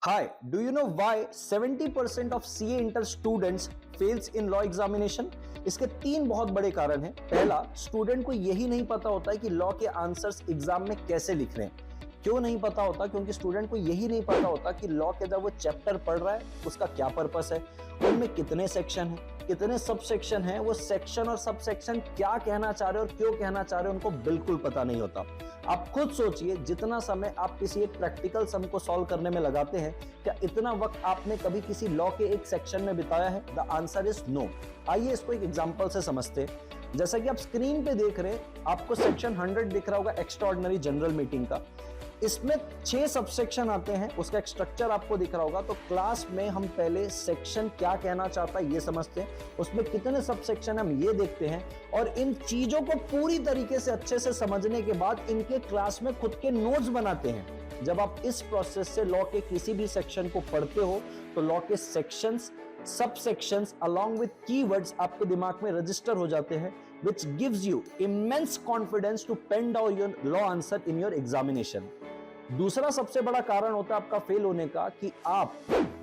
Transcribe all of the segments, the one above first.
Hi, do you know why 70% of CA Inter students fails in law examination? इसके तीन बहुत बड़े कारण हैं। पहला, स्टूडेंट को यही नहीं पता होता है कि लॉ के आंसर्स एग्जाम में कैसे लिखने हैं। क्यों नहीं पता होता? क्योंकि स्टूडेंट को यही नहीं पता होता कि लॉ के जब वो चैप्टर पढ़ रहा है उसका क्या पर्पस है, उनमें कितने सेक्शन हैं, कितने सब सेक्शन हैं, वो सेक्शन और सब सेक्शन क्या कहना चाह रहे हैं और क्यों कहना चाह रहे हैं उनको बिल्कुल पता नहीं होता। आप खुद सोचिए, जितना समय आप किसी एक प्रैक्टिकल सम को सॉल्व करने में लगाते हैं, क्या इतना वक्त आपने कभी किसी लॉ के एक सेक्शन में बिताया है? The answer is no. आइए इसको एक एग्जांपल से समझते हैं। जैसा कि आप स्क्रीन पे देख रहे हैं, आपको सेक्शन 100 दिख रहा होगा एक्स्ट्राऑर्डिनरी जनरल मीटिंग का। इसमें 6 सबसेक्शन आते हैं, उसका एक स्ट्रक्चर आपको दिख रहा होगा। तो क्लास में हम पहले सेक्शन क्या कहना चाहता है ये समझते हैं, उसमें कितने सबसेक्शन हम ये देखते हैं, और इन चीजों को पूरी तरीके से अच्छे से समझने के बाद इनके क्लास में खुद के नोट्स बनाते हैं। जब आप इस प्रोसेस से लॉ के किसी भी सेक्शन को पढ़ते हो तो लॉ के सेक्शंस, सब सेक्शंस अलॉन्ग विद कीवर्ड्स आपके दिमाग में रजिस्टर हो जाते हैं, which gives you immense confidence to pen down your law answer in your examination। दूसरा सबसे बड़ा कारण होता है आपका फेल होने का कि आप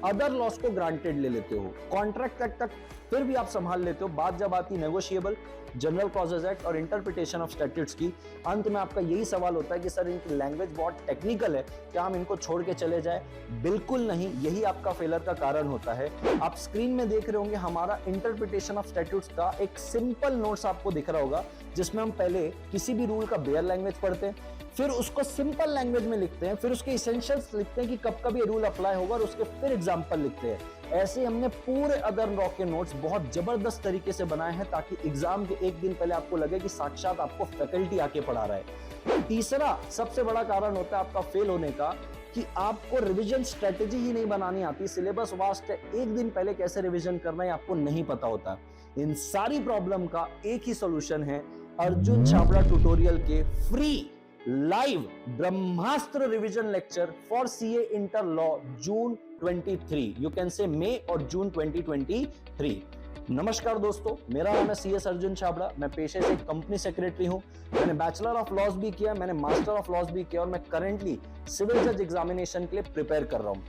अदर लॉस को ग्रांटेड ले लेते हो, कॉन्ट्रैक्ट एक्ट तक फिर भी आप संभाल लेते हो। बात जब आती नेगोशिएबल, जनरल क्लॉजेज एक्ट और इंटरप्रिटेशन ऑफ स्टैट्यूट्स की, अंत में आपका यही सवाल होता है कि सर इनकी लैंग्वेज बहुत टेक्निकल है, क्या हम इनको छोड़ के चले जाए? बिल्कुल नहीं, यही आपका फेलर का कारण होता है। आप स्क्रीन में देख रहे होंगे हमारा इंटरप्रिटेशन ऑफ स्टैट्यूट्स का एक सिंपल नोट्स आपको दिख रहा होगा, जिसमें हम पहले किसी भी रूल का बेयर लैंग्वेज पढ़ते हैं, फिर उसको सिंपल लैंग्वेज में लिखते हैं, फिर उसके इसेंशियल्स लिखते हैं कि कब कब ये रूल अप्लाई होगा, और उसके फिर एग्जांपल लिखते हैं। ऐसे हमने पूरे अदर लॉ के नोट्स बहुत जबरदस्त तरीके से बनाए हैं ताकि एग्जाम के एक दिन पहले आपको लगे कि साक्षात आपको फैकल्टी आके पढ़ा रहा है। तीसरा सबसे बड़ा कारण होता है आपका फेल होने का कि आपको रिवीजन स्ट्रेटेजी ही नहीं बनानी आती, सिलेबस वास्ट है, एक दिन पहले कैसे रिवीजन करना है आपको नहीं पता होता। इन सारी प्रॉब्लम का एक ही सॉल्यूशन है, अर्जुन छाबड़ा ट्यूटोरियल के free live Brahmastra revision lecture for CA inter law June 23, you can say May और जून 2023। नमस्कार दोस्तों, मेरा नाम है सीएस अर्जुन छाबड़ा। मैं पेशे से कंपनी सेक्रेटरी हूं। मैंने बैचलर ऑफ लॉज भी किया, मैंने मास्टर ऑफ लॉज भी किया, और मैं करंटली सिविल जज एग्जामिनेशन के लिए प्रिपेयर कर रहा हूं।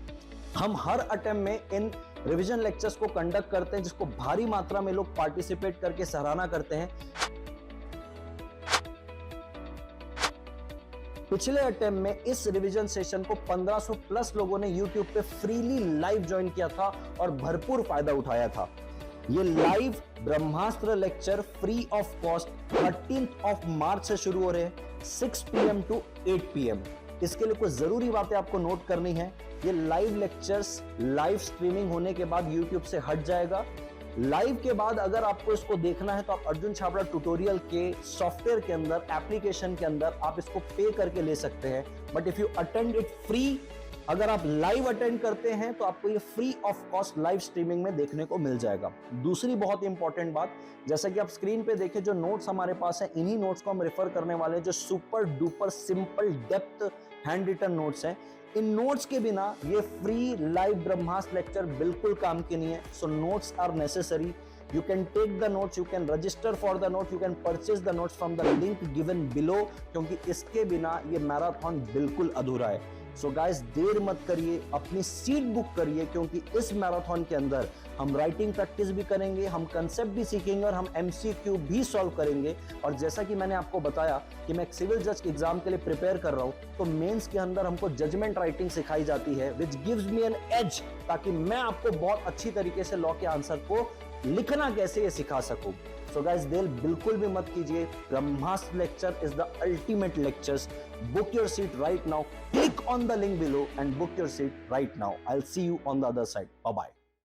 हम हर अटेम्प्ट में इन रिवीजन लेक्चर्स को कंडक्ट करते हैं, जिसको भारी मात्रा में लोग पार्टिसिपेट करके सराहना करते हैं। पिछले अटेम्प्ट में इस रिवीजन सेशन को 1500 प्लस लोगों ने YouTube पे फ्रीली लाइव ज्वाइन किया था और भरपूर फायदा उठाया था। ये live Brahmastra lecture free of cost 13 of March से शुरू हो रहे हैं, 6 PM to 8 PM। इसके लिए कुछ जरूरी बातें आपको नोट करनी है। ये लाइव लेक्चर्स लाइव स्ट्रीमिंग होने के बाद YouTube से हट जाएगा। लाइव के बाद अगर आपको इसको देखना है तो आप अर्जुन छाबड़ा ट्यूटोरियल के सॉफ्टवेयर के अंदर, एप्लीकेशन के अंदर आप इसको पे करके ले सकते हैं। But if you attend it free, अगर आप लाइव अटेंड करते हैं तो आपको ये free of cost live streaming में देखने को मिल जाएगा। दूसरी बहुत इंपॉर्टेंट बात, जैसा कि आप स्क्रीन पे देखें, जो नोट्स हमारे पास हैं, इन्हीं नोट्स को हम रेफर करने वाले हैं, जो super duper simple depth handwritten notes हैं। इन नोट्स के बिना ये फ्री लाइव ब्रह्मास्त्र लेक्चर बिल्कुल काम के नहीं है। So notes are necessary. You can take the notes, you can register for the notes, you can purchase the notes from the link given below, क्योंकि इसके बिना ये मैराथन बिल्कुल अधूरा है। सो गाइस, देर मत करिए, अपनी सीट बुक करिए, क्योंकि इस मैराथन के अंदर हम राइटिंग प्रैक्टिस भी करेंगे, हम कंसेप्ट भी सीखेंगे और हम MCQ भी सॉल्व करेंगे। और जैसा कि मैंने आपको बताया कि मैं एक सिविल जज के एग्जाम के लिए प्रिपेयर कर रहा हूं, तो मेंस के अंदर हमको जजमेंट राइटिंग सिखाई जाती है, which gives me an edge, ताकि मैं आपको बहुत अच्छी तरीके से लॉ के आंसर को लिखना कैसे ये सिखा सकूं। सो गाइस, देर बिल्कुल भी मत कीजिए। Brahmastra lecture is the ultimate lectures. Book your seat right now, click on the link below and book your seat right now. I will see you on the other side. Bye bye.